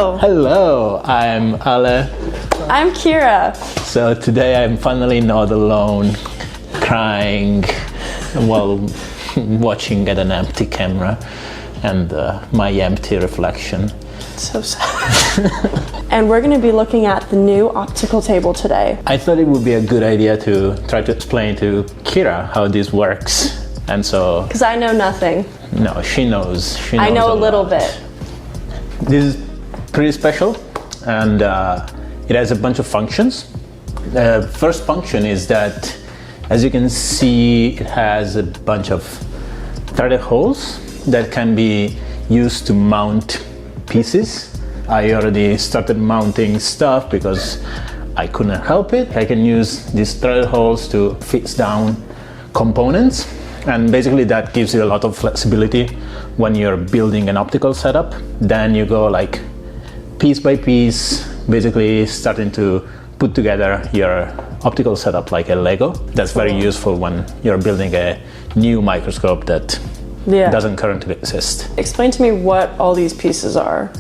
Hello. Hello, I'm Ale. I'm Kira. So today I'm finally not alone, crying while watching at an empty camera and my empty reflection. So sad. And we're going to be looking at the new optical table today. I thought it would be a good idea to try to explain to Kira how this works. And so... Because I know nothing. No, she knows. I know a little bit. This is pretty special, and it has a bunch of functions. The first function is that, as you can see, it has a bunch of threaded holes that can be used to mount pieces. I already started mounting stuff because I couldn't help it. I can use these threaded holes to fit down components, and basically that gives you a lot of flexibility when you're building an optical setup. Then you go like piece by piece, basically starting to put together your optical setup like a Lego. That's very useful when you're building a new microscope that doesn't currently exist. Explain to me what all these pieces are.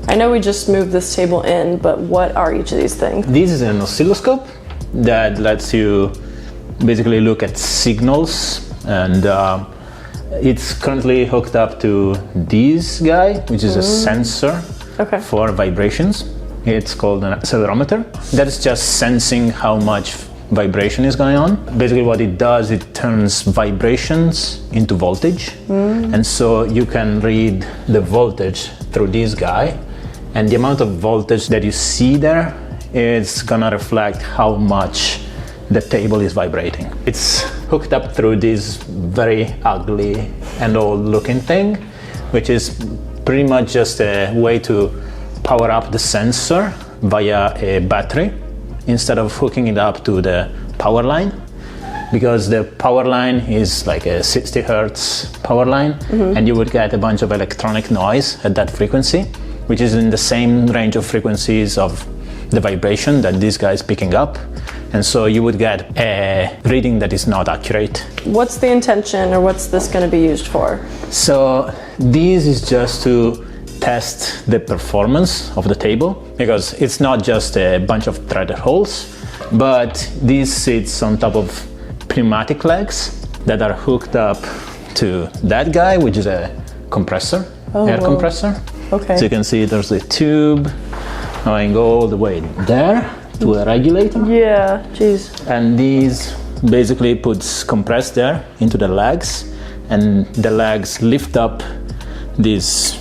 I know we just moved this table in, but what are each of these things? This is an oscilloscope that lets you basically look at signals, and it's currently hooked up to this guy, which is a sensor for vibrations. It's called an accelerometer. That's just sensing how much vibration is going on. Basically what it does, it turns vibrations into voltage. And so you can read the voltage through this guy, and the amount of voltage that you see there is gonna reflect how much the table is vibrating. It's hooked up through this very ugly and old looking thing, which is pretty much just a way to power up the sensor via a battery instead of hooking it up to the power line, because the power line is like a 60 hertz power line, and you would get a bunch of electronic noise at that frequency, which is in the same range of frequencies of the vibration that this guy is picking up. And so you would get a reading that is not accurate. What's the intention, or what's this going to be used for? So this is just to test the performance of the table, because it's not just a bunch of threaded holes, but this sits on top of pneumatic legs that are hooked up to that guy, which is a compressor, air compressor. Okay. So you can see there's a tube going all the way there to a regulator. Yeah, geez. And these basically puts compressed air into the legs, and the legs lift up this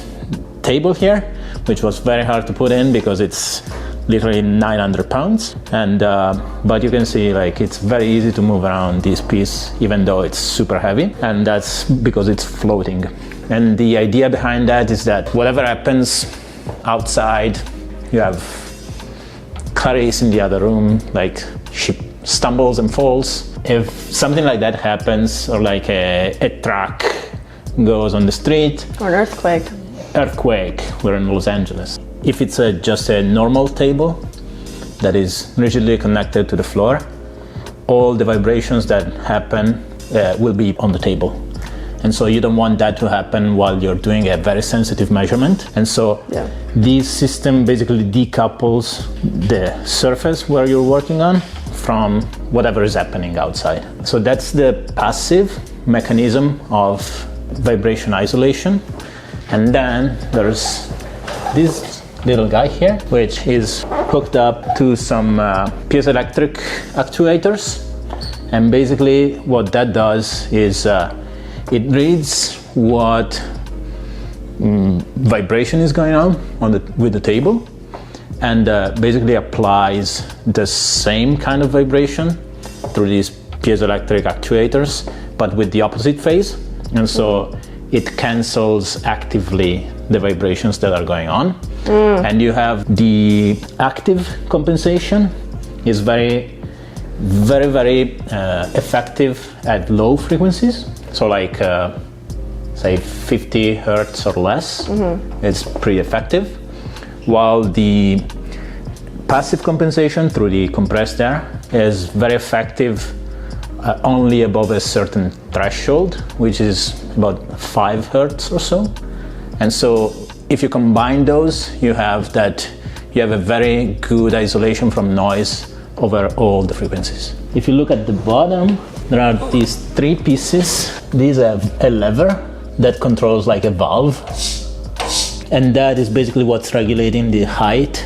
table here, which was very hard to put in because it's literally 900 pounds. And but you can see like it's very easy to move around this piece even though it's super heavy, and that's because it's floating. And the idea behind that is that whatever happens outside, you have Clarice in the other room, like she stumbles and falls. If something like that happens, or like a truck goes on the street, Or an earthquake. We're in Los Angeles. If it's just a normal table that is rigidly connected to the floor, all the vibrations that happen will be on the table. And so you don't want that to happen while you're doing a very sensitive measurement. And so this system basically decouples the surface where you're working on from whatever is happening outside. So that's the passive mechanism of vibration isolation. And then there's this little guy here, which is hooked up to some piezoelectric actuators. And basically what that does is it reads what vibration is going on with the table, and basically applies the same kind of vibration through these piezoelectric actuators, but with the opposite phase. And so it cancels actively the vibrations that are going on. And you have the active compensation is very effective at low frequencies. So like say 50 hertz or less, it's pretty effective. While the passive compensation through the compressed air is very effective only above a certain threshold, which is about 5 hertz or so. And so if you combine those, you have a very good isolation from noise over all the frequencies. If you look at the bottom, there are these 3 pieces. These have a lever that controls like a valve, and that is basically what's regulating the height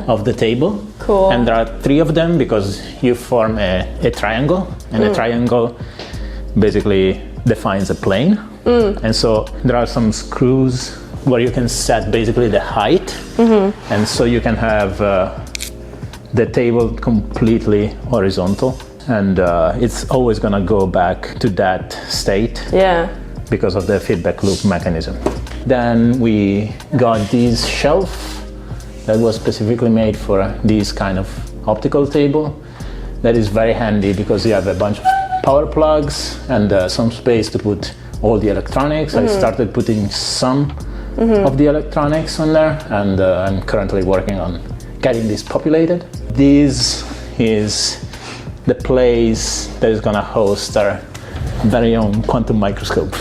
of the table. Cool. And there are 3 of them because you form a triangle, and a triangle basically defines a plane. And so there are some screws where you can set basically the height, and so you can have the table completely horizontal, and it's always going to go back to that state because of the feedback loop mechanism. Then we got this shelf that was specifically made for this kind of optical table. That is very handy because you have a bunch of power plugs and some space to put all the electronics. I started putting some of the electronics on there, and I'm currently working on getting this populated. This is the place that is going to host our very own quantum microscope.